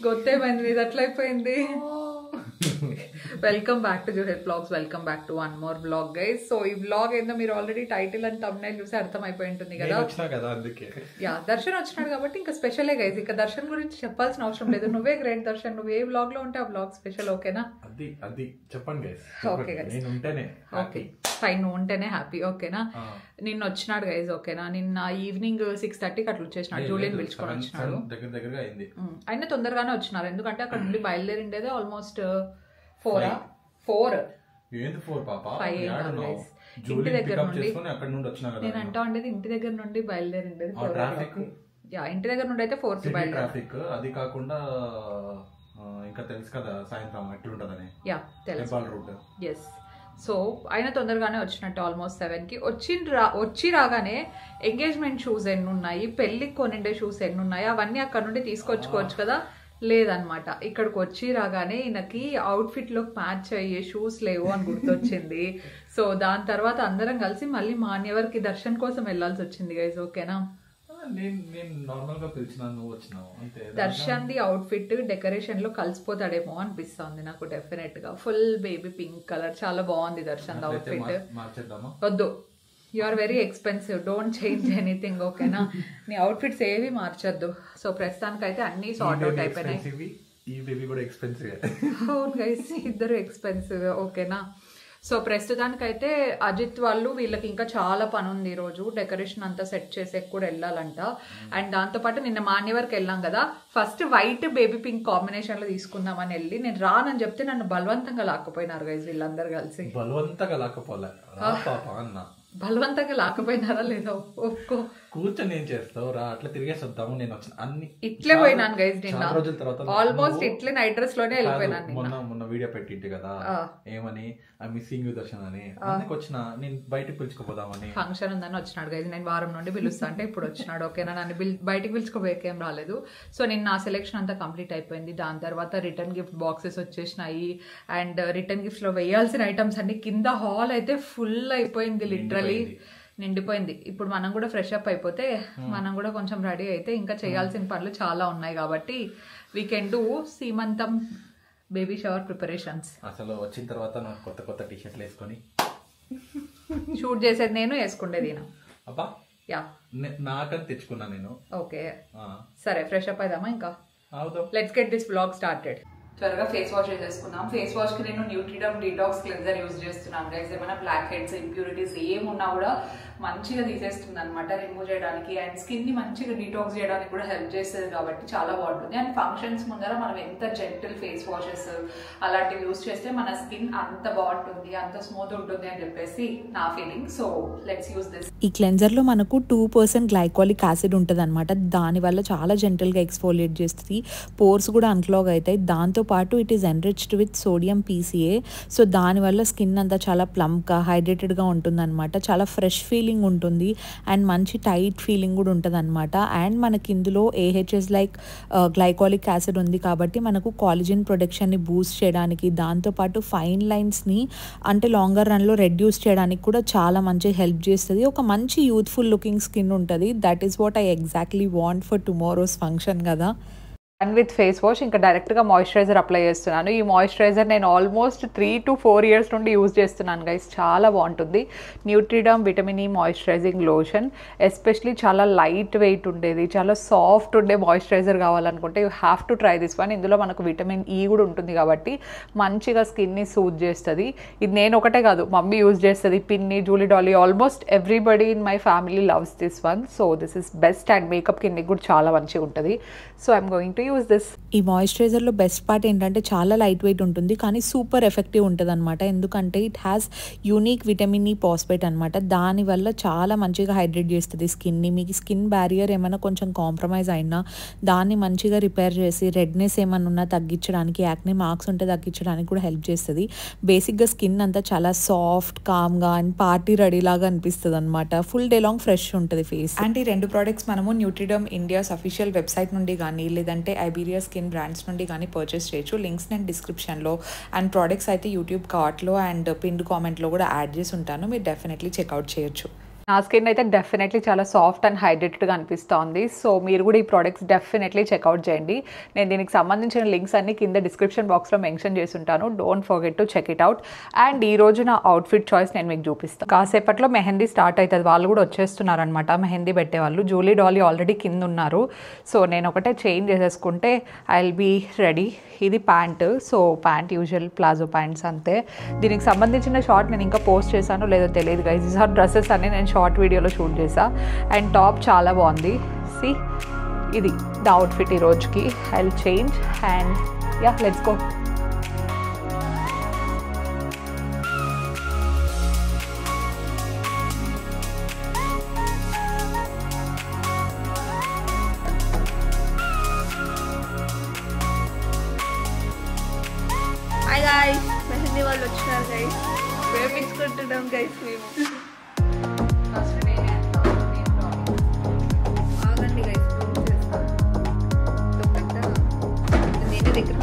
గొత్తేమైంది ఇది అట్లా అయిపోయింది. Welcome back to Juhed blogs. Welcome back to one more blog guys. So ఈ బ్లాగ్ ఏందో మీరు ఆల్రెడీ టైటిల్ అండ్ థంబ్నైల్ చూసి అర్థమైపోయి ఉంటుంది కదా. యా, దర్శన్ వచ్చినాడు కాబట్టి ఇంకా స్పెషలే గైస్. ఇంకా దర్శన్ గురించి చెప్పాల్సిన అవసరం లేదు. నువ్వే గ్రేట్ దర్శన్. నువ్వు ఏ బ్లాగ్ లో ఉంటే ఆ బ్లాగ్ స్పెషల్. ఓకేనా? అది చెప్పండి గైస్. ఓకే గైస్, నేను ఉంటేనే ఓకే ఫైన్. నువ్వు ఉంటేనే హ్యాపీ. ఓకేనా? నిన్న వచ్చినాడు గైస్. ఓకేనా? నిన్న ఈవినింగ్ 6:30కి అట్లా వచ్చేసినాడు. జూలియన్ పిలుచుకొని వచ్చినాడు. దగ్గరగా అయింది. అయినా తొందరగానే వచ్చినారు, ఎందుకంటే అక్కడ నుండి బయలుదేరిండేదే ఆల్మోస్ట్ 4 ఇంటి దగ్గర నుండి. నేను అంటా ఉండేది ఇంటి దగ్గర నుండి బయలుదేరిండేది 4 యా, ఇంటి దగ్గర నుండి అయితే 4కి ట్రాఫిక్. అది కాకుండా ఇంకా తెలుసు కదా సాయంత్రం ఎట్లుంటదని. యా తెలుసు. ఎస్. సో ఆయన తొందరగానే వచ్చినట్టు ఆల్మోస్ట్ 7కి వచ్చి రాగానే ఎంగేజ్మెంట్ షూస్ ఎన్ని ఉన్నాయి, పెళ్లికి కొనిండే షూస్ ఎన్ని ఉన్నాయి అవన్నీ అక్కడ నుండి తీసుకొచ్చుకోవచ్చు కదా. లేదనమాట, ఇక్కడికి వచ్చి రాగానే ఈయనకి అవుట్ఫిట్ లో మ్యాచ్ అయ్యే షూస్ లేవు అని గుర్తొచ్చింది. సో దాని తర్వాత అందరం కలిసి మళ్ళీ మాన్యవర్కి దర్శన్ కోసం వెళ్లాల్సి వచ్చింది గైజ్. ఓకేనా? దర్శన్ ది అవుట్ఫిట్ డెకరేషన్ లో కలిసిపోతాడేమో అనిపిస్తుంది నాకు డెఫినెట్ గా. ఫుల్ బేబీ పింక్ కలర్ చాలా బాగుంది దర్శన్ అవుట్ఫిట్. వద్దు, you are very expensive, don't change anything. ఓకేనా? నీ అవుట్ఫిట్స్ ఏవి మార్చొద్దు. సో ప్రస్తుతానికి అయితే అన్ని సార్ట్ అవుట్ అయిపోయినాయి. అవును గైస్, ఇద్దరు ఎక్స్పెన్సివ్. ఓకేనా? సో ప్రస్తుతానికైతే అజిత్ వాళ్ళు వీళ్ళకి ఇంకా చాలా పని ఉంది ఈరోజు. డెకరేషన్ అంతా సెట్ చేసే కూడా వెళ్ళాలంట. అండ్ దాంతోపాటు నిన్న మాన్యవర్కి వెళ్ళాం కదా, first white baby pink combination లో తీసుకుందామని వెళ్ళి నేను రానని చెప్తే నన్ను బలవంతంగా లాక్కపోయినారు గైజ్ వీళ్ళందరూ కలిసి. బలవంతంగా లాక్కపోయినారా లేదా? ఒక్కో కూర్చొని ఏం చేస్తావు రా, అట్లా తిరిగేసి వద్దాము. నేను వచ్చిన అన్ని ఇట్లే పోయినాను గైజ్. నిన్న రోజుల తర్వాత ఆల్మోస్ట్ ఇట్లే నైట్ డ్రెస్ లోనే వెళ్ళిపోయినాను. మొన్న వీడియో పెట్టింటి కదా ఏమని, ఐ మిస్సింగ్ యూ దర్శన్ అని. అందుకు వచ్చిన నేను బయటకు పిలుచుకోపోదామని. ఫంక్షన్ ఉందని వచ్చినాడు గైజ్. నేను వారం నుండి పిలుస్తా అంటే ఇప్పుడు వచ్చినాడు. ఓకేనా? నన్ను బయటకు పిలుచుకోబోయేకేం రాలేదు. సో నిన్న ఆ సెలెక్షన్ అంతా కంప్లీట్ అయిపోయింది. దాని తర్వాత రిటర్న్ గిఫ్ట్ బాక్సెస్ వచ్చేసినాయి. అండ్ రిటర్న్ గిఫ్ట్స్ లో వేయాల్సిన ఐటమ్స్ అన్ని కింద హాల్ అయితే ఫుల్ అయిపోయింది, లిటరలీ నిండిపోయింది. ఇప్పుడు మనం కూడా ఫ్రెష్ అప్ అయిపోతే మనం కూడా కొంచెం రెడీ అయితే ఇంకా చేయాల్సిన పనులు చాలా ఉన్నాయి కాబట్టి వీ కెన్ డూ సీమంతం బేబీ షవర్ ప్రిపరేషన్స్. అసలు వచ్చిన తర్వాత నాకు కొత్త కొత్త టీషర్ట్లు వేసుకొని షూట్ చేసేది నేను, వేసుకుండేది నేను. అబ్బా యా, నాకని తెచ్చుకున్నా నేను. ఓకే సరే, ఫ్రెష్ అప్ అయిదామా ఇంకా? Let's get this vlog started. త్వరగా ఫేస్ వాష్ చేసేసుకుందాం. ఫేస్ వాష్ కి నేను న్యూట్రిడమ్ డీటాక్స్ క్లెన్జర్ యూజ్ చేస్తున్నాను గైస్. ఏమైనా బ్లాక్ హెడ్స్, ఇంప్యూరిటీస్ ఏమున్నా కూడా మంచిగా తీసేస్తుంది అనమాట, రిమూవ్ చేయడానికి. అండ్ స్కిన్ ని మంచిగా డీటాక్స్ చేయడానికి కూడా హెల్ప్ చేస్తుంది కాబట్టి చాలా బాగుంటుంది. అండ్ ఫంక్షన్స్ ముందర మనం ఎంత జెంటిల్ ఫేస్ వాషెస్ అలాంటివి యూజ్ చేస్తే మన స్కిన్ అంత బాగుంటుంది, అంత స్మూత్ ఉంటుంది అని చెప్పేసి నా feeling. So let's use this. ఈ క్లెన్జర్ లో మనకు 2% గ్లైకాలిక్ యాసిడ్ ఉంటుంది అనమాట. దానివల్ల చాలా జెంటల్ గా ఎక్స్ఫోలియేట్ చేస్తుంది, పోర్స్ కూడా అన్క్లాగ్ అవుతాయి. దాంతో పాటు it is enriched with sodium PCA. So దానివల్ల స్కిన్ అంతా చాలా ప్లంప్గా హైడ్రేటెడ్గా ఉంటుంది అనమాట. చాలా ఫ్రెష్ ఫీలింగ్ ఉంటుంది అండ్ మంచి టైట్ ఫీలింగ్ కూడా ఉంటుంది అనమాట. అండ్ మనకి ఇందులో AHS లైక్ గ్లైకాలిక్ యాసిడ్ ఉంది కాబట్టి మనకు కాలజన్ ప్రొడక్షన్ని బూస్ట్ చేయడానికి, దాంతోపాటు ఫైన్ లైన్స్ని అంటే లాంగర్ రన్లో రెడ్యూస్ చేయడానికి కూడా చాలా మంచి హెల్ప్ చేస్తుంది. ఒక మంచి యూత్ఫుల్ లుకింగ్ స్కిన్ ఉంటుంది. That is what I exactly want for tomorrow's function కదా. అండ్ విత్ ఫేస్ వాష్ ఇంకా డైరెక్ట్గా మాయిశ్చరైజర్ అప్లై చేస్తున్నాను. ఈ మాయిశ్చరైజర్ నేను ఆల్మోస్ట్ 3 to 4 years నుండి యూజ్ చేస్తున్నాను గైస్. చాలా బాగుంటుంది. Nutriderm vitamin E moisturising lotion. Especially చాలా లైట్ వెయిట్ ఉండేది, చాలా సాఫ్ట్ ఉండే మాయిశ్చరైజర్ కావాలనుకుంటే you have to try this one. ఇందులో మనకు విటమిన్ ఈ కూడా ఉంటుంది కాబట్టి మంచిగా స్కిన్ని సూట్ చేస్తుంది. ఇది నేను ఒకటే కాదు, మమ్మీ యూజ్ చేస్తుంది, పిన్ని, Julie, Dolly, almost everybody in my family loves this one. So this is best. And makeup కింద కూడా చాలా మంచిగా ఉంటుంది. So I'm going to use this. ఈ మాయిశ్చరైజర్లో బెస్ట్ పార్ట్ ఏంటంటే చాలా లైట్ వెయిట్ ఉంటుంది కానీ సూపర్ ఎఫెక్టివ్ ఉంటుంది అనమాట. ఎందుకంటే it has unique vitamin E phosphate అనమాట. దానివల్ల చాలా మంచిగా హైడ్రేట్ చేస్తుంది స్కిన్ని. మీకు స్కిన్ బ్యారియర్ ఏమైనా కొంచెం కాంప్రమైజ్ అయినా దాన్ని మంచిగా రిపేర్ చేసి, రెడ్నెస్ ఏమైనా ఉన్నా తగ్గించడానికి, యాక్నే మార్క్స్ ఉంటే తగ్గించడానికి కూడా హెల్ప్ చేస్తుంది. బేసిక్గా స్కిన్ అంతా చాలా సాఫ్ట్, కామ్గా అండ్ పార్టీ రెడీ లాగా అనిపిస్తుంది అనమాట. ఫుల్ డే లాంగ్ ఫ్రెష్ ఉంటుంది ఫేస్. అండ్ ఈ 2 ప్రోడక్ట్స్ మనము న్యూట్రిడమ్ ఇండియాస్ అఫీషియల్ వెబ్సైట్ నుండి కానీ లేదంటే ఐబీరియా స్కిన్ బ్రాండ్స్ నుండి కానీ పర్చేస్ చేయొచ్చు. లింక్స్ నేను డిస్క్రిప్షన్లో అండ్ ప్రోడక్ట్స్ అయితే యూట్యూబ్ కార్ట్లో అండ్ పిన్డ్ కామెంట్లో కూడా యాడ్ చేసి ఉంటాను. మీరు డెఫినెట్లీ చెక్అవుట్ చేయొచ్చు. నా స్కిన్ అయితే డెఫినెట్లీ చాలా సాఫ్ట్ అండ్ హైడ్రేటెడ్గా అనిపిస్తోంది. సో మీరు కూడా ఈ ప్రోడక్ట్స్ డెఫినెట్లీ చెక్అవుట్ చేయండి. నేను దీనికి సంబంధించిన లింక్స్ అన్ని కింద డిస్క్రిప్షన్ బాక్స్లో మెన్షన్ చేసి ఉంటాను. Don't forget to check it out. And ఈ రోజు నా అవుట్ఫిట్ చాయిస్ నేను మీకు చూపిస్తాను. కాసేపట్లో మెహందీ స్టార్ట్ అవుతుంది. వాళ్ళు కూడా వచ్చేస్తున్నారనమాట మెహందీ పెట్టేవాళ్ళు. జూలీ డాలీ ఆల్రెడీ కింద ఉన్నారు. సో నేను ఒకటే చేంజ్ చేసేసుకుంటే ఐ విల్ బీ రెడీ. ఇది pant. So pant usual palazzo pants అంతే. దీనికి సంబంధించిన షార్ట్ నేను ఇంకా పోస్ట్ చేశానో లేదో తెలియదు గైస్. ఈ సార్ డ్రెస్సెస్ అన్ని నేను షార్ట్ వీడియోలో షూట్ చేసా. అండ్ టాప్ చాలా బాగుంది. సి ఇది నా అవుట్ఫిట్ ఈ రోజుకి. I will change and yeah let's go. Hi guys, mehndi వాళ్ళు వచ్చినారు గైస్. వేపించుకుంటున్నాం గైస్ మేము. ఆగండి గైస్, నేనే దగ్గర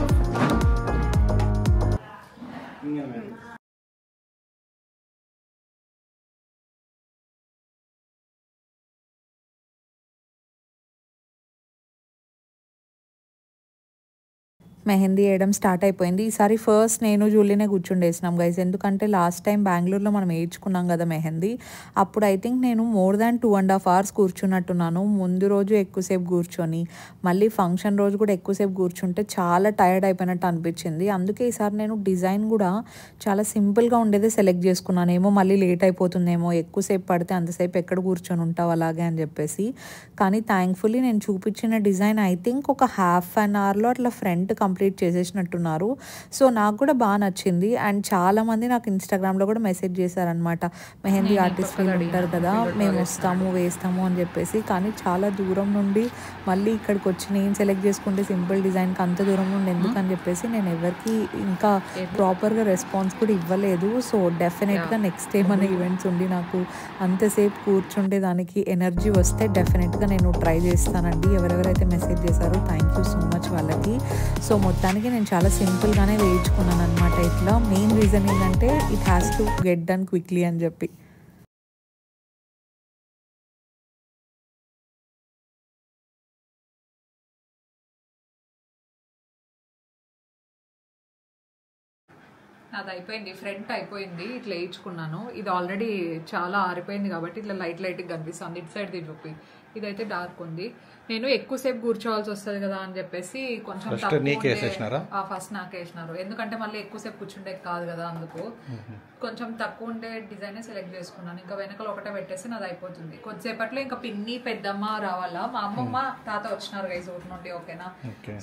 మెహందీ వేయడం స్టార్ట్ అయిపోయింది. ఈసారి ఫస్ట్ నేను జూలీనే కూర్చుండేసినాం గైస్. ఎందుకంటే లాస్ట్ టైం బెంగళూరులో మనం వేయించుకున్నాం కదా మెహందీ. అప్పుడు ఐ థింక్ నేను మోర్ దాన్ 2.5 hours కూర్చున్నట్టున్నాను. ముందు రోజు ఎక్కువసేపు కూర్చొని మళ్ళీ ఫంక్షన్ రోజు కూడా ఎక్కువసేపు కూర్చుంటే చాలా టైర్డ్ అయిపోయినట్టు అనిపించింది. అందుకే ఈసారి నేను డిజైన్ కూడా చాలా సింపుల్గా ఉండేదే సెలెక్ట్ చేసుకున్నాను. ఏమో మళ్ళీ లేట్ అయిపోతుందేమో, ఎక్కువసేపు పడితే అంతసేపు ఎక్కడ కూర్చొని ఉంటావు అలాగే అని చెప్పేసి. కానీ థ్యాంక్ఫుల్లీ నేను చూపించిన డిజైన్ ఐ థింక్ ఒక ½ an hourలో అట్లా ఫ్రంట్ కంప్లీట్ చేసేసినట్టున్నారు. సో నాకు కూడా బాగా నచ్చింది. అండ్ చాలామంది నాకు ఇన్స్టాగ్రామ్లో కూడా మెసేజ్ చేశారనమాట, మెహందీ ఆర్టిస్ట్ ఉంటారు కదా, మేము వస్తాము వేస్తాము అని చెప్పేసి. కానీ చాలా దూరం నుండి మళ్ళీ ఇక్కడికి వచ్చి నేను సెలెక్ట్ చేసుకుంటే సింపుల్ డిజైన్కి అంత దూరం నుండి ఎందుకని చెప్పేసి నేను ఎవరికి ఇంకా ప్రాపర్గా రెస్పాన్స్ కూడా ఇవ్వలేదు. సో డెఫినెట్గా నెక్స్ట్ టైం అనే ఈవెంట్స్ ఉండి నాకు అంతసేపు కూర్చుంటే దానికి ఎనర్జీ వస్తే డెఫినెట్గా నేను ట్రై చేస్తానండి. ఎవరెవరైతే మెసేజ్ చేశారో థ్యాంక్ యూ సో మచ్ వాళ్ళకి. సో మొత్తానికి నేను చాలా సింపుల్గానే వేయించుకున్నాను అనమాట. ఇట్లా మెయిన్ రీజన్ ఏంటంటే it has to get done quickly అని చెప్పి. నాది అయిపోయింది, ఫ్రంట్ అయిపోయింది. ఇట్లా వేయించుకున్నాను. ఇది ఆల్రెడీ చాలా ఆరిపోయింది కాబట్టి ఇట్లా లైట్ లైట్గా కనిపిస్తుంది. ఇటు సైడ్ చూపి ఇదైతే డార్క్ ఉంది. నేను ఎక్కువసేపు కూర్చోవాల్సి వస్తుంది కదా అని చెప్పేసి కొంచెం ఫస్ట్ నాకు వేసినారు. ఎందుకంటే మళ్ళీ ఎక్కువసేపు కూర్చుంటే కాదు కదా, అందుకు కొంచెం తక్కువ ఉండే డిజైన్ సెలెక్ట్ చేసుకున్నాను. ఇంకా వెనకలు ఒకటే పెట్టేసి నాది అయిపోతుంది. కొద్దిసేపట్లో ఇంకా పిన్ని పెద్దమ్మ రావాలా. మా అమ్మమ్మ తాత వచ్చినారు గైస్ ఊరి నుండి. ఓకేనా,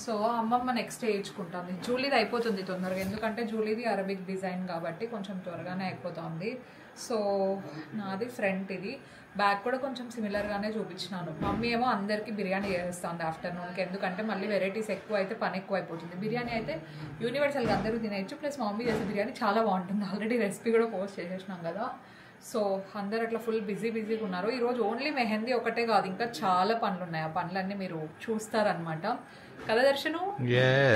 సో అమ్మమ్మ నెక్స్ట్ వేయించుకుంటాను. జూలీది అయిపోతుంది తొందరగా, ఎందుకంటే జూలీది అరబిక్ డిజైన్ కాబట్టి కొంచెం త్వరగానే అయిపోతుంది. సో నాది ఫ్రంట్, ఇది బ్యాక్ కూడా కొంచెం సిమిలర్గానే చూపించినాను. మమ్మీ ఏమో అందరికీ బిర్యానీ చేస్తుంది ఆఫ్టర్నూన్కి, ఎందుకంటే మళ్ళీ వెరైటీస్ ఎక్కువ అయితే పని ఎక్కువ అయిపోతుంది. బిర్యానీ అయితే యూనివర్సల్గా అందరూ తినేయచ్చు. ప్లస్ మమ్మీ చేసే బిర్యానీ చాలా బాగుంటుంది. ఆల్రెడీ రెసిపీ కూడా పోస్ట్ చేసేసినాం కదా. సో అందరు అట్లా ఫుల్ బిజీగా ఉన్నారు. ఈరోజు ఓన్లీ మెహందీ ఒకటే కాదు, ఇంకా చాలా పనులు ఉన్నాయి. ఆ పనులన్నీ మీరు చూస్తారనమాట కదా.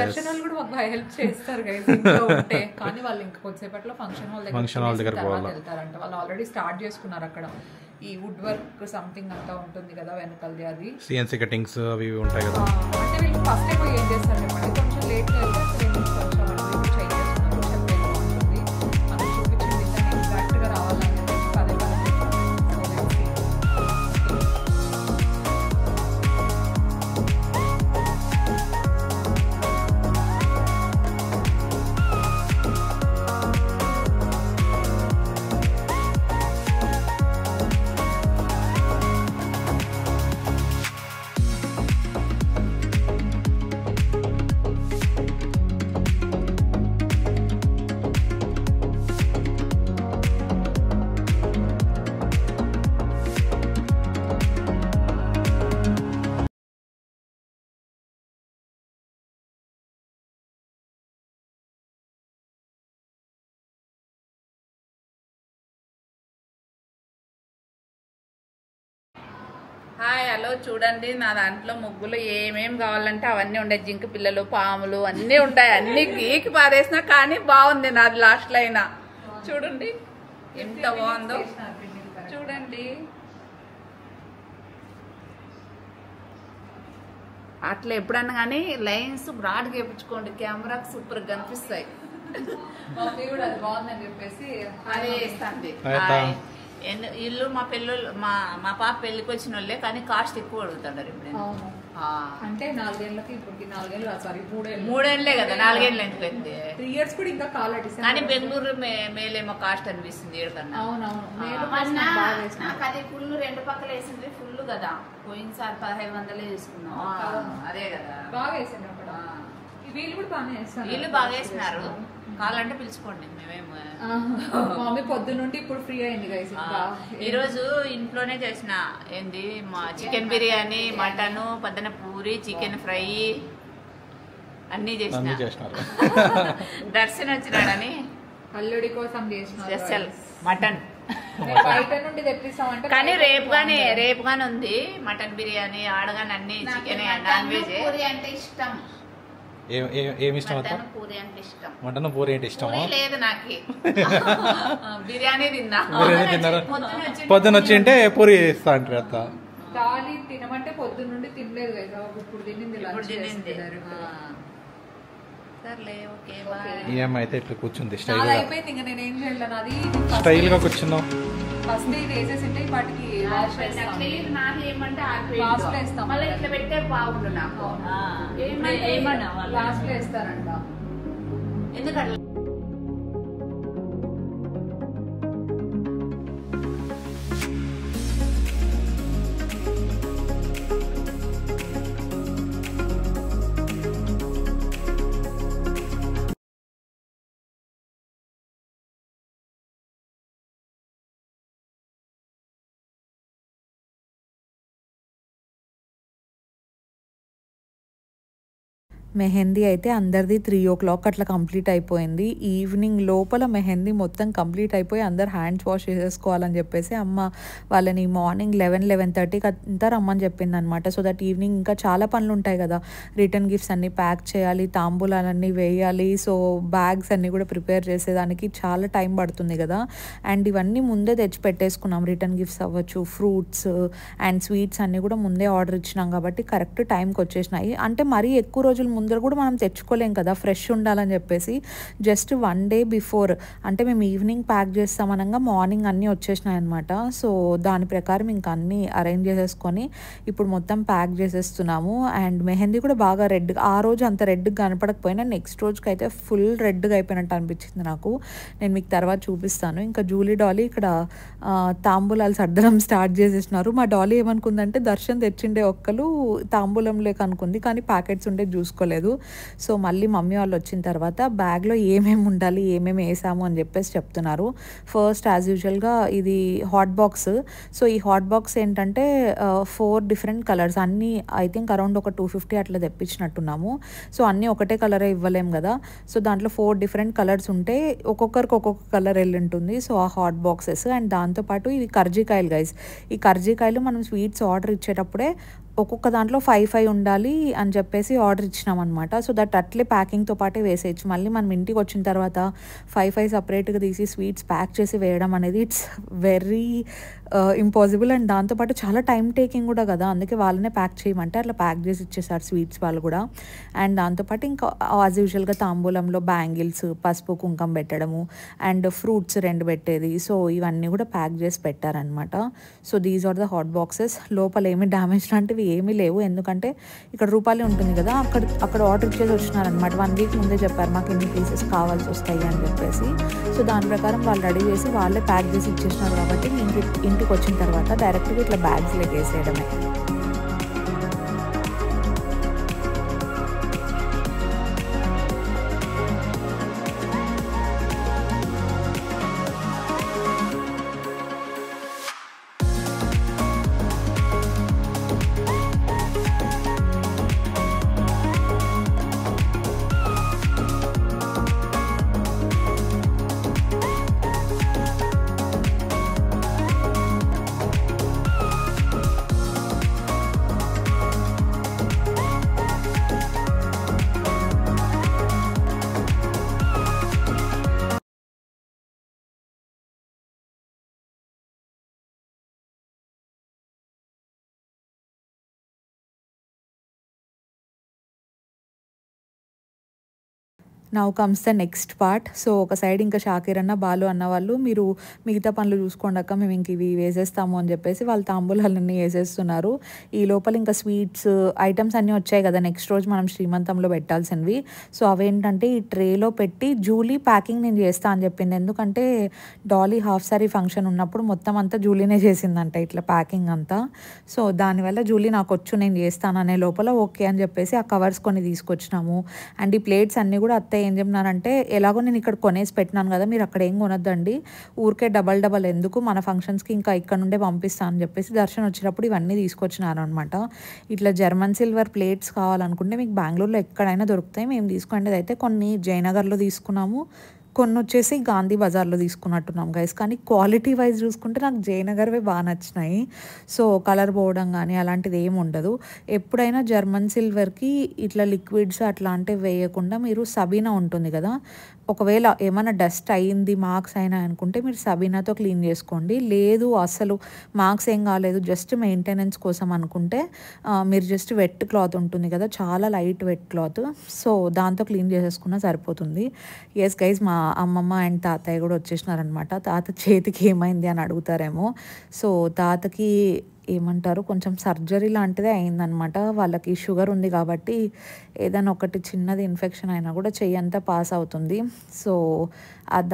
దర్శనాలు కూడా మాకు హెల్ప్ చేస్తారు గైస్ ఇంట్లో ఉంటే. కానీ వాళ్ళు ఇంకా కొద్దిసేపట్లో ఫంక్షన్ హాల్ దగ్గర వెళ్తారంట. వాళ్ళు ఆల్రెడీ స్టార్ట్ చేసుకున్నారు అక్కడ. ఈ వుడ్ వర్క్ సంథింగ్ అంతా ఉంటుంది కదా వెనకల్ది, అది సిఎన్సీ కటింగ్స్ అవి ఉంటాయి కదా. అంటే వీళ్ళు ఫస్ట్ టైం ఏం చేస్తారు చెప్పండి, కొంచెం లేట్గా వెళ్తే కొంచెం చేంజ్ చేస్తున్నారు. చెప్పే బాగుంటుంది. మనం చూపించిన డిజైన్ ఎగ్జాక్ట్గా రావాలని చెప్పేసి పదే హాయ్ హలో చూడండి, నా దాంట్లో ముగ్గులు ఏమేమి కావాలంటే అవన్నీ ఉంటాయి. జింక పిల్లలు, పాములు అన్నీ ఉంటాయి. అన్ని గీకి పారేసినా కానీ బాగుంది నాది లాస్ట్లో అయినా. చూడండి ఎంత బాగుందో. చూడండి అట్లా ఎప్పుడన్నా కానీ లైన్స్ బ్రాడ్గా వేయించుకోండి, కెమెరాకి సూపర్ గా కనిపిస్తాయి. మమ్మీ కూడా అది బాగుందని చెప్పేసి అదే వేస్తాండి. ఇల్లు మా పెళ్ళోళ్ళు మా పాప పెళ్లికి వచ్చిన వాళ్ళే, కానీ కాస్ట్ ఎక్కువ అడుగుతున్నారు ఇప్పుడు. అంటే 4 ఏళ్ళకి ఇప్పుడు 4 ఏళ్ళు సారీ 3 ఏళ్ళే కదా, 4 ఏళ్ళు ఎందుకు అయింది. 3 years కూడా ఇంకా కాలేదు. కానీ బెంగళూరు మేలేమో కాస్ట్ అనిపిస్తుంది ఏడుకన్నా. నాకు అది ఫుల్ 2 పక్కల వేసింది ఫుల్ కదా, పోయినసారి 1500 తీసుకున్నాం. అదే కదా బాగా వేసింది అక్కడ. వీళ్ళు కూడా బాగానే వేస్తారు, వీళ్ళు బాగా వేసినారు. కావాలంటే పిలుచుకోండి, మేమేమో. మమ్మీ పొద్దు నుండి ఇప్పుడు ఫ్రీ అయింది గైస్. ఈరోజు ఇంట్లోనే చేసిన ఏంది మా చికెన్ బిర్యానీ, మటన్, పొద్దున పూరి, చికెన్ ఫ్రై అన్ని చేసిన. దర్శన్ వచ్చినాడని అల్లుడి కోసం చేసిన మటన్ బయట నుండి తెప్పిస్తామంటే, కానీ రేపు గానే ఉంది మటన్ బిర్యానీ, ఆడగానే అన్ని చికెన్ నాన్ వెజ్. పూరి అంటే ఇష్టం. ఏమి ఇష్టం? పూరి అంటే ఇష్టం. మటన్ పూరి అంటే ఇష్టం లేదు నాకు. బిర్యానీ తిన్నా. పొద్దున వచ్చి అంటే పూరి ఇస్తా అంటారు అత్త. దాలి తినమంటే పొద్దు నుండి తినలేదు కదా, ఇప్పుడు తినింది. ఏం అయితే ఇట్లా కూర్చుంది స్టైల్ గా. అయిపోయింది ఇంకా నేను ఏం చేయలేదు, నాది స్టైల్ గా కూర్చున్నావు. ఫస్ట్ ఇది వేసేసింటే వాటికి లాస్ట్ లో వేస్తాం. మళ్ళీ ఇట్లా పెట్టే బాగుండు నాకు. లాస్ట్ లో వేస్తారంట. ఎందుకంటే మెహందీ అయితే అందరిది 3 o'clock అట్లా కంప్లీట్ అయిపోయింది. ఈవినింగ్ లోపల మెహందీ మొత్తం కంప్లీట్ అయిపోయి అందరు హ్యాండ్స్ వాష్ చేసేసుకోవాలని చెప్పేసి అమ్మ వాళ్ళని మార్నింగ్ 11-11:30కి అంతా రమ్మని చెప్పింది అనమాట. సో దట్ ఈవినింగ్ ఇంకా చాలా పనులు ఉంటాయి కదా, రిటర్న్ గిఫ్ట్స్ అన్నీ ప్యాక్ చేయాలి, తాంబూలాలన్నీ వేయాలి, సో బ్యాగ్స్ అన్నీ కూడా ప్రిపేర్ చేసేదానికి చాలా టైం పడుతుంది కదా. అండ్ ఇవన్నీ ముందే తెచ్చి పెట్టేసుకున్నాం, రిటర్న్ గిఫ్ట్స్ అవ్వచ్చు, ఫ్రూట్స్ అండ్ స్వీట్స్ అన్నీ కూడా ముందే ఆర్డర్ ఇచ్చినాం కాబట్టి కరెక్ట్ టైంకి వచ్చేసినాయి. అంటే మరీ ఎక్కువ రోజులు ముందర కూడా మనం తెచ్చుకోలేం కదా, ఫ్రెష్ ఉండాలని చెప్పేసి జస్ట్ 1 day బిఫోర్, అంటే మేము ఈవినింగ్ ప్యాక్ చేస్తామనగా మార్నింగ్ అన్నీ వచ్చేసినాయి అనమాట. సో దాని ప్రకారం ఇంకా అన్నీ అరేంజ్ చేసేసుకొని ఇప్పుడు మొత్తం ప్యాక్ చేసేస్తున్నాము. అండ్ మెహందీ కూడా బాగా రెడ్గా, ఆ రోజు అంత రెడ్గా కనపడకపోయినా నెక్స్ట్ రోజుకి అయితే ఫుల్ రెడ్గా అయిపోయినట్టు అనిపించింది నాకు. నేను మీకు తర్వాత చూపిస్తాను. ఇంకా జూలీ డాలీ ఇక్కడ తాంబూలాలు సర్దడం స్టార్ట్ చేసేసినారు. మా డాలీ ఏమనుకుందంటే దర్శన్ తెచ్చిండే ఒక్కలు తాంబూలం లేక అనుకుంది, కానీ ప్యాకెట్స్ ఉండే చూసుకోలేదు. సో మళ్ళీ మమ్మీ వాళ్ళు వచ్చిన తర్వాత బ్యాగ్లో ఏమేమి ఉండాలి, ఏమేమి వేసాము అని చెప్పేసి చెప్తున్నారు. ఫస్ట్ యాజ్ యూజువల్గా ఇది హాట్ బాక్స్. సో ఈ హాట్ బాక్స్ ఏంటంటే 4 different కలర్స్, అన్నీ ఐ థింక్ అరౌండ్ ఒక 250 అట్లా తెప్పించినట్టున్నాము. సో అన్నీ ఒకటే కలరే ఇవ్వలేం కదా, సో దాంట్లో 4 different కలర్స్ ఉంటే ఒక్కొక్కరికి ఒక్కొక్క కలర్ వెళ్ళి ఉంటుంది. సో ఆ హాట్ బాక్సెస్ అండ్ దాంతోపాటు ఇవి కర్జీకాయలు గైస్. ఈ కర్జీకాయలు మనం స్వీట్స్ ఆర్డర్ ఇచ్చేటప్పుడే ఒక్కొక్క దాంట్లో 5 ఉండాలి అని చెప్పేసి ఆర్డర్ ఇచ్చినాం అనమాట. సో దట్ అట్లే ప్యాకింగ్తో పాటే వేసేయచ్చు. మళ్ళీ మనం ఇంటికి వచ్చిన తర్వాత 5 సపరేట్గా తీసి స్వీట్స్ ప్యాక్ చేసి వేయడం అనేది ఇట్స్ వెరీ ఇంపాసిబుల్. అండ్ దాంతోపాటు చాలా టైం టేకింగ్ కూడా కదా, అందుకే వాళ్ళనే ప్యాక్ చేయమంటే అట్లా ప్యాక్ చేసి ఇచ్చేసారు స్వీట్స్ వాళ్ళు కూడా. అండ్ దాంతోపాటు ఇంకా యాజ్ యూజువల్గా తాంబూలంలో బ్యాంగిల్స్, పసుపు కుంకం పెట్టడము అండ్ ఫ్రూట్స్ 2 పెట్టేది. సో ఇవన్నీ కూడా ప్యాక్ చేసి పెట్టారనమాట. So these are the hot boxes. లోపల ఏమి డ్యామేజ్ లాంటివి ఏమీ లేవు, ఎందుకంటే ఇక్కడ రూపాయలు ఉంటుంది కదా, అక్కడ ఆర్డర్ ఇచ్చేసి వచ్చినారనమాట. 1 week ముందే చెప్పారు మాకు ఇన్ని పీసెస్ కావాల్సి వస్తాయి అని చెప్పేసి. సో దాని ప్రకారం వాళ్ళు రెడీ చేసి వాళ్ళే ప్యాక్ చేసి ఇచ్చేసినారు కాబట్టి ఇంటికి వచ్చిన తర్వాత డైరెక్ట్గా ఇట్లా బ్యాగ్స్లోకి వేసేయడమే. Now comes the next part. So ఒక సైడ్ ఇంకా షాకీర్ అన్న బాలు అన్న వాళ్ళు మీరు మిగతా పనులు చూసుకోండి అక్క, మేము ఇంక ఇవి వేసేస్తాము అని చెప్పేసి వాళ్ళ తాంబూలాలన్నీ వేసేస్తున్నారు. ఈ లోపల ఇంకా స్వీట్స్ ఐటమ్స్ అన్నీ వచ్చాయి కదా నెక్స్ట్ రోజు మనం శ్రీమంతంలో పెట్టాల్సినవి. సో అవేంటంటే ఈ ట్రేలో పెట్టి జూలీ ప్యాకింగ్ నేను చేస్తా అని చెప్పింది. ఎందుకంటే డాలీ హాఫ్ సారీ ఫంక్షన్ ఉన్నప్పుడు మొత్తం అంతా జూలీనే చేసిందంట ఇట్లా ప్యాకింగ్ అంతా. సో దానివల్ల జూలీ నాకు వచ్చు నేను చేస్తాననే లోపల ఓకే అని చెప్పేసి ఆ కవర్స్ కొన్ని తీసుకొచ్చినాము. అండ్ ఈ ప్లేట్స్ అన్నీ కూడా అత్తయ్య ఏం చెప్పినారంటే ఎలాగో నేను ఇక్కడ కొనేసి పెట్టినాను కదా, మీరు అక్కడ ఏం కొనొద్దండి, ఊరికే డబల్ ఎందుకు, మన ఫంక్షన్స్కి ఇంకా ఇక్కడ నుండే పంపిస్తాను అని చెప్పేసి దర్శన్ వచ్చినప్పుడు ఇవన్నీ తీసుకొచ్చినారు అనమాట. ఇట్లా జర్మన్ సిల్వర్ ప్లేట్స్ కావాలనుకుంటే మీకు బెంగళూరులో ఎక్కడైనా దొరుకుతాయి. మేము తీసుకునేది అయితే కొన్ని జయనగర్లో తీసుకున్నాము, కొన్ని వచ్చేసి గాంధీ బజార్లో తీసుకున్నట్టున్నాం గైస్. కానీ క్వాలిటీ వైజ్ చూసుకుంటే నాకు జయనగర్వే బాగా నచ్చినాయి. సో కలర్ పోవడం కానీ అలాంటిది ఏమి ఉండదు. ఎప్పుడైనా జర్మన్ సిల్వర్కి ఇట్లా లిక్విడ్స్ అట్లాంటివి వేయకుండా మీరు సబీనా ఉంటుంది కదా, ఒకవేళ ఏమైనా డస్ట్ అయ్యింది మార్క్స్ అయినా అనుకుంటే మీరు సబీనాతో క్లీన్ చేసుకోండి. లేదు అసలు మార్క్స్ ఏం కాలేదు జస్ట్ మెయింటెనెన్స్ కోసం అనుకుంటే మీరు జస్ట్ వెట్ క్లాత్ ఉంటుంది కదా, చాలా లైట్ వెట్ క్లాత్, సో దాంతో క్లీన్ చేసేసుకున్నా సరిపోతుంది. ఎస్ గైజ్, మా అమ్మమ్మ అండ్ తాతయ్య కూడా వచ్చేసినారనమాట. తాత చేతికి ఏమైంది అని అడుగుతారేమో. సో తాతకి ఏమంటారు కొంచెం సర్జరీ లాంటిదే అయిందనమాట. వాళ్ళకి షుగర్ ఉంది కాబట్టి ఏదైనా ఒకటి చిన్నది ఇన్ఫెక్షన్ అయినా కూడా చెయ్యి అంతా పాస్ అవుతుంది. సో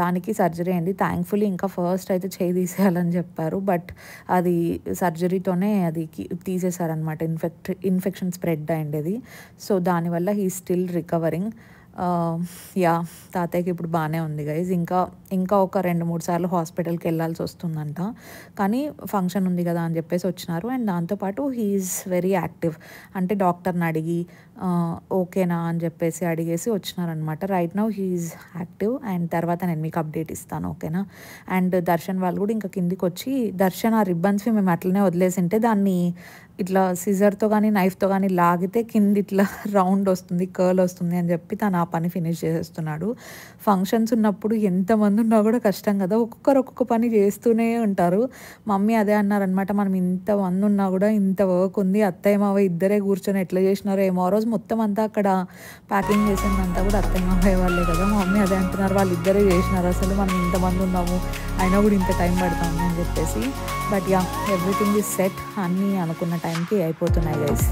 దానికి సర్జరీ అయింది. థ్యాంక్ఫుల్లీ ఇంకా ఫస్ట్ అయితే చెయ్యి తీసేయాలని చెప్పారు, బట్ అది సర్జరీతోనే అది తీసేశారనమాట. ఇన్ఫెక్షన్ స్ప్రెడ్ అయింది. సో దానివల్ల హీ స్టిల్ రికవరింగ్. యా, తాతయ్యకి ఇప్పుడు బాగానే ఉంది గైజ్. ఇంకా ఒక 2-3 సార్లు హాస్పిటల్కి వెళ్ళాల్సి వస్తుందంట, కానీ ఫంక్షన్ ఉంది కదా అని చెప్పేసి వచ్చినారు. అండ్ దాంతోపాటు హీఈస్ వెరీ యాక్టివ్, అంటే డాక్టర్ని అడిగి ఓకేనా అని చెప్పేసి అడిగేసి వచ్చినారనమాట. Right now he's active. And తర్వాత నేను మీకు అప్డేట్ ఇస్తాను, ఓకేనా. అండ్ దర్శన్ వాళ్ళు కూడా ఇంకా కిందికి వచ్చి, దర్శన్ ఆ రిబ్బన్స్వి మేము అట్లనే వదిలేసింటే దాన్ని ఇట్లా సిజర్తో కానీ నైఫ్తో కానీ లాగితే కింద ఇట్లా రౌండ్ వస్తుంది, కర్ల్ వస్తుంది అని చెప్పి తను ఆ పని ఫినిష్ చేసేస్తున్నాడు. ఫంక్షన్స్ ఉన్నప్పుడు ఎంతమంది ఉన్నా కూడా కష్టం కదా, ఒక్కొక్క పని చేస్తూనే ఉంటారు. మమ్మీ అదే అన్నారనమాట, మనం ఇంతమంది ఉన్నా కూడా ఇంత వర్క్ ఉంది, అత్తయ్య మావ ఇద్దరే కూర్చొని ఎట్లా చేసినారో ఏమో. ఆ రోజు మొత్తం అంతా అక్కడ ప్యాకింగ్ చేసిందంతా కూడా అత్తయ్య మావయ్య వాళ్ళే కదా. మా మమ్మీ అదే అంటున్నారు, వాళ్ళు ఇద్దరే చేసినారు, అసలు మనం ఇంతమంది ఉన్నాము అయినా కూడా ఇంత టైం పడుతుంది అని చెప్పేసి. But yeah, everything is set, అన్నీ అనుకున్న టైంకి అయిపోతున్నాయి గైస్.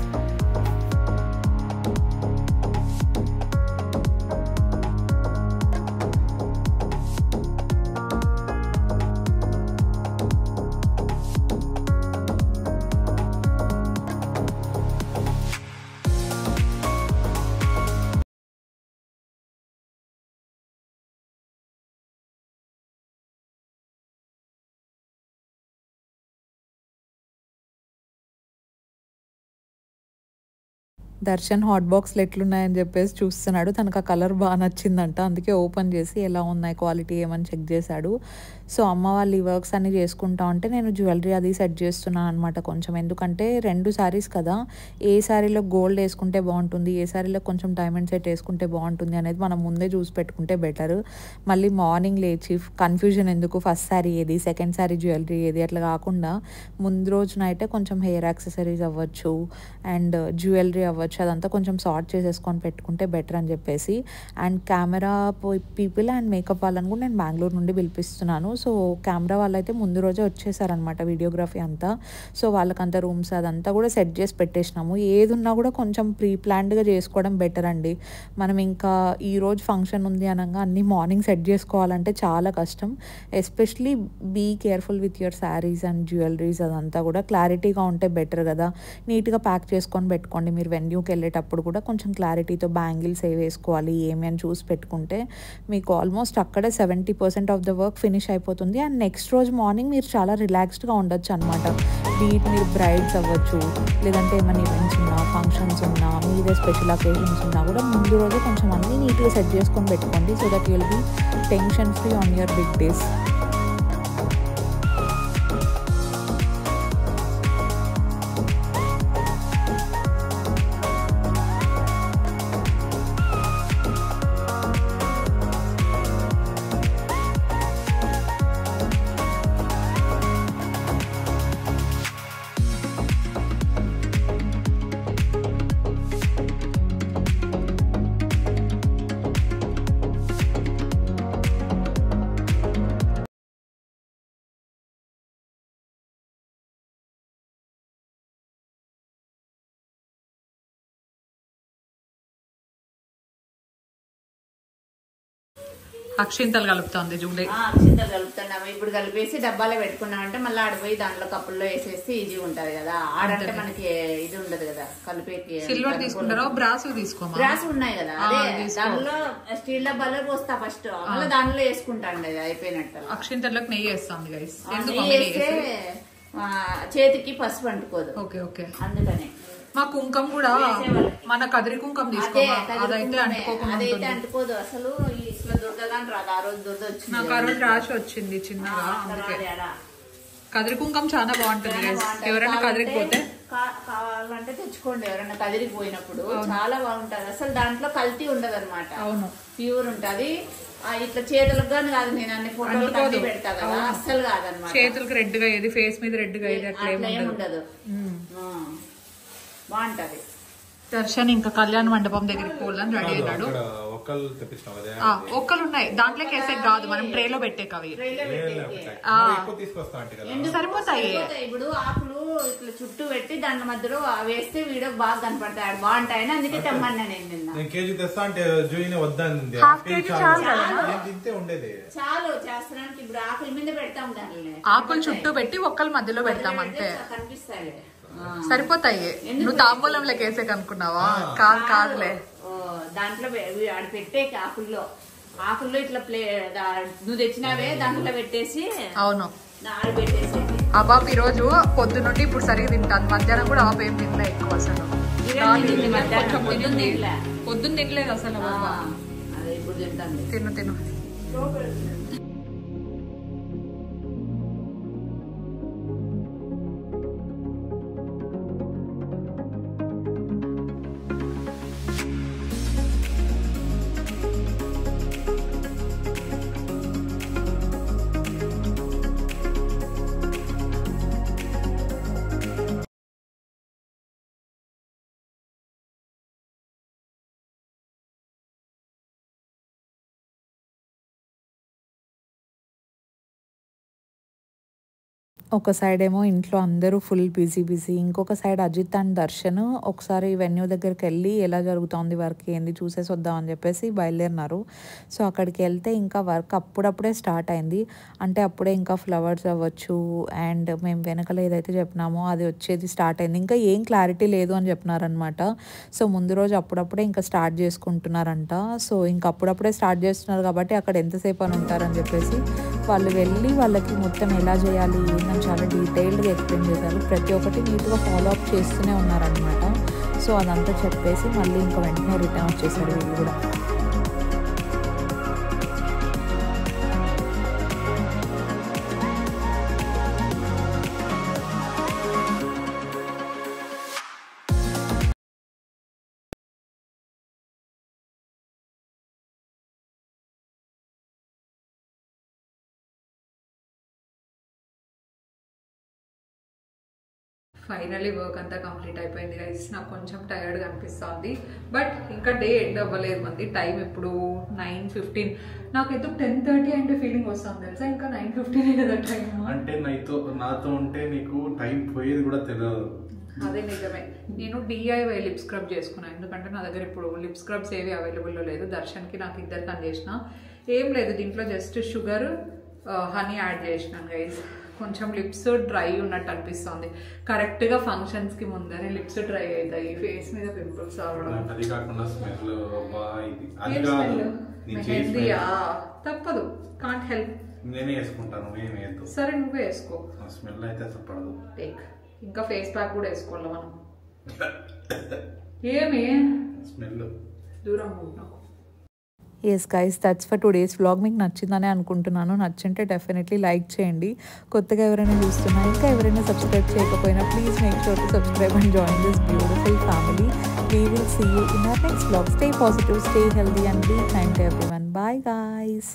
దర్శన్ హాట్ బాక్స్లు ఎట్లున్నాయని చెప్పేసి చూస్తున్నాడు. తనకు ఆ కలర్ బాగా నచ్చిందంట, అందుకే ఓపెన్ చేసి ఎలా ఉన్నాయి క్వాలిటీ ఏమని చెక్ చేశాడు. సో అమ్మ వాళ్ళు ఈ వర్క్స్ అన్నీ చేసుకుంటా ఉంటే నేను జ్యువెలరీ అది సెట్ చేస్తున్నాను అనమాట కొంచెం. ఎందుకంటే 2 సారీస్ కదా, ఏ సారీలో గోల్డ్ వేసుకుంటే బాగుంటుంది, ఏ సారీలో కొంచెం డైమండ్ సెట్ వేసుకుంటే బాగుంటుంది అనేది మనం ముందే చూసి పెట్టుకుంటే బెటర్. మళ్ళీ మార్నింగ్ లేచి కన్ఫ్యూజన్ ఎందుకు, ఫస్ట్ సారీ ఏది, సెకండ్ సారీ జ్యువెలరీ ఏది, అట్లా కాకుండా ముందు రోజున అయితే కొంచెం హెయిర్ యాక్సెసరీస్ అవ్వచ్చు అండ్ జ్యువెలరీ అవ్వచ్చు, అదంతా కొంచెం సార్ట్ చేసేసుకొని పెట్టుకుంటే బెటర్ అని చెప్పేసి. And camera people and makeup వాళ్ళని కూడా నేను బెంగళూరు నుండి పిలిపిస్తున్నాను. సో కెమెరా వాళ్ళు అయితే ముందు రోజే వచ్చేసారనమాట, వీడియోగ్రఫీ అంతా. సో వాళ్ళకంతా రూమ్స్ అదంతా కూడా సెట్ చేసి పెట్టేసినాము. ఏది ఉన్నా కూడా కొంచెం ప్రీ ప్లాన్డ్గా చేసుకోవడం బెటర్ అండి. మనం ఇంకా ఈరోజు ఫంక్షన్ ఉంది అనగా అన్నీ మార్నింగ్ సెట్ చేసుకోవాలంటే చాలా కష్టం. Especially be careful with your saris and jewelleries, అదంతా కూడా క్లారిటీగా ఉంటే బెటర్ కదా. నీట్గా ప్యాక్ చేసుకొని పెట్టుకోండి. మీరు వెన్యూకి వెళ్ళేటప్పుడు కూడా కొంచెం క్లారిటీతో బ్యాంగిల్స్ ఏ వేసుకోవాలి ఏమి అని చూసి పెట్టుకుంటే మీకు ఆల్మోస్ట్ అక్కడే 70% ఆఫ్ ద వర్క్ ఫినిష్ అయిపోతుంది. అండ్ నెక్స్ట్ రోజు మార్నింగ్ మీరు చాలా రిలాక్స్డ్గా ఉండొచ్చు అనమాట. బీట్ మీరు బ్రైడ్స్ అవ్వచ్చు, లేదంటే ఏమైనా ఈవెంట్స్ ఉన్నా, ఫంక్షన్స్ ఉన్నా, మీదే స్పెషల్ అకేషన్స్ ఉన్నా కూడా ముందు రోజు కొంచెం అన్నీ నీట్గా సెట్ చేసుకొని పెట్టుకోండి. So that you will be tension free on your big days. అక్షింతలు కలుపుతోంది జూలై. అక్షింతలు కలుపుతున్నాము. ఇప్పుడు కలిపేసి డబ్బాలో పెట్టుకున్నామంటే మళ్ళీ ఆడిపోయి దాంట్లో కప్పుల్లో వేసేసి ఈజీ ఉంటది కదా. ఆడంటే మనకి ఇది ఉండదు కదా కలిపేకి. సిల్వర్ తీసుకుంటారా బ్రాస్ తీసుకోమా? బ్రాస్ ఉన్నాయి కదా, అదే దానిలో స్టీల్ డబ్బాలో పోస్తా ఫస్ట్, మళ్ళీ దానిలో వేసుకుంటాండి అది అయిపోయినట్టు. అక్షింతలకు నెయ్యి వేస్తాంది గైస్. వేస్తే చేతికి పసుపు అంటుకోదు. Okay okay. అందుకనే మా కుంకం కూడా మన కదిరి కుంకం తీసుకోవాలి, అదైతే అదైతే అంటుకోదు అసలు. ఇట్లా దురదగాని రాదు. ఆ రోజు దురద వచ్చింది నాకు, ఆ రోజు రాసి వచ్చింది చిన్నగా. అందుకే కదిరి కుంకం చాలా బాగుంటుంది. ఎవరైనా కదిరికి పోతే కావాలంటే తెచ్చుకోండి. ఎవరైనా కదిరికి పోయినప్పుడు చాలా బాగుంటది. అసలు దాంట్లో కల్తీ ఉండదు అనమాట. అవును, ప్యూర్ ఉంటది. ఇట్లా చేతులకు గాని కాదు, నేను అన్ని ఫోటోలు పెడతా కదా, అస్సలు కాదనమాట. చేతులకు రెడ్ గా అయ్యేది, ఫేస్ మీద రెడ్ గా అయ్యేది అట్లా ఏమి ఉండదు. బాగుంటది. దర్శన్ ఇంకా కళ్యాణ మండపం దగ్గరికి పోవాలని రెడీ అయినాడు. ఒక్కలు ఉన్నాయి దాంట్లోకి వేసే కాదు, మనం ట్రేలో పెట్టే కవి సరిపోతాయి. ఇప్పుడు ఆకులు ఇట్లా చుట్టూ పెట్టి దాని మధ్యలో వేస్తే వీడియో బాగా కనపడతాయి, బాగుంటాయని అందుకే తెమ్మన్నా నేను నిన్న. చాలు చేస్తానికి. ఇప్పుడు ఆకుల మీద పెడతాం, దానిలో ఆకులు చుట్టూ పెట్టి ఒక్కల మధ్యలో పెడతాం అంతే, కనిపిస్తాయి. సరిపోతాయి. నువ్వు తాంబూలంలోకి వేసే కనుక్కున్నావా? కాదులే. దాంట్లో ఆడ పెట్టే ఆకుల్లో ఇట్లా నువ్వు తెచ్చినావే దాంట్లో పెట్టేసి. అవును, ఆడ పెట్టేసి. అబాబ్ ఈ రోజు పొద్దు నుండి ఇప్పుడు సరిగ్గా తింటాను. మధ్యాహ్నం కూడా అబాబ్ ఏం తినలే ఎక్కువ అసలు. పొద్దున్న తినలేదు అసలు. ఇప్పుడు తింటాను. తిను. ఒక సైడ్ ఏమో ఇంట్లో అందరూ ఫుల్ బిజీ, ఇంకొక సైడ్ అజిత్ అండ్ దర్శన్ ఒకసారి వెన్యూ దగ్గరికి వెళ్ళి ఎలా జరుగుతోంది వర్క్ ఏంది చూసేసి వద్దామని చెప్పేసి బయలుదేరినారు. సో అక్కడికి వెళ్తే ఇంకా వర్క్ అప్పుడప్పుడే స్టార్ట్ అయింది. అంటే అప్పుడే ఇంకా ఫ్లవర్స్ అవ్వచ్చు అండ్ మేము వెనకలు ఏదైతే చెప్పినామో అది వచ్చేది స్టార్ట్ అయింది. ఇంకా ఏం క్లారిటీ లేదు అని చెప్పినారనమాట. సో ముందు రోజు అప్పుడప్పుడే ఇంకా స్టార్ట్ చేసుకుంటున్నారంట. సో ఇంకా అప్పుడప్పుడే స్టార్ట్ చేస్తున్నారు కాబట్టి అక్కడ ఎంతసేపు అని ఉంటారని చెప్పేసి వాళ్ళు వెళ్ళి వాళ్ళకి మొత్తం ఎలా చేయాలి ఏంటని చాలా డీటెయిల్డ్గా ఎక్స్ప్లెయిన్ చేశారు. ప్రతి ఒక్కటి నీట్గా ఫాలో అప్ చేస్తూనే ఉన్నారనమాట. సో అదంతా చెప్పేసి మళ్ళీ ఇంకా వెంటనే రిటర్న్ వచ్చేసారు వీళ్ళు కూడా. ఫైనలీ వర్క్ అంతా కంప్లీట్ అయిపోయింది గైస్. నాకు కొంచెం టైర్డ్గా అనిపిస్తుంది, బట్ ఇంకా డే ఎండ్ అవ్వలేదు. మంది టైం ఇప్పుడు 9:15. నాకు ఏదో 10:30 అంటే ఫీలింగ్ వస్తుంది తెలుసా. ఇంకా 9:15 కదా టైం. అంటే నాతో ఉంటే నీకు టైం పోయేది కూడా తెలియదు. అదే నిజమే. నేను DIY లిప్ స్క్రబ్ చేసుకున్నాను, ఎందుకంటే నా దగ్గర ఇప్పుడు లిప్ స్క్రబ్స్ ఏవి అవైలబుల్లో లేదు. దర్శన్కి నాకు ఇద్దరికి అని చేసిన ఏం లేదు. దీంట్లో జస్ట్ షుగర్ హనీ యాడ్ చేసినాను గైస్. కొంచెం లిప్స్ డ్రై ఉన్నట్టు అనిపిస్తుంది. కరెక్ట్గా ఫంక్షన్స్కి ముందరే లిప్స్ డ్రై అవుతాయి, ఫేస్ మీద పింపుల్స్ అవడం. అది కాకుండా స్మెల్ మెహందీయా తప్పదు, కాంట్ హెల్ప్. నేనే వేసుకుంటాను. సరే నువ్వే వేసుకో. స్మెల్ అయితే తప్పదు. టేక్. ఇంకా ఫేస్ ప్యాక్ కూడా వేసుకోవాలి మనం. ఏమి స్మెల్ దూరంగా ఉన్నావు. Yes guys, that's for today's vlog. మీకు నచ్చిందని అనుకుంటున్నాను. నచ్చింటే డెఫినెట్లీ లైక్ చేయండి. కొత్తగా ఎవరైనా చూస్తున్నా, ఇంకా ఎవరైనా సబ్స్క్రైబ్ చేయకపోయినా please make sure to subscribe and join this beautiful family. We will see you in our next vlog. Stay positive, stay healthy and be kind to everyone. Bye guys.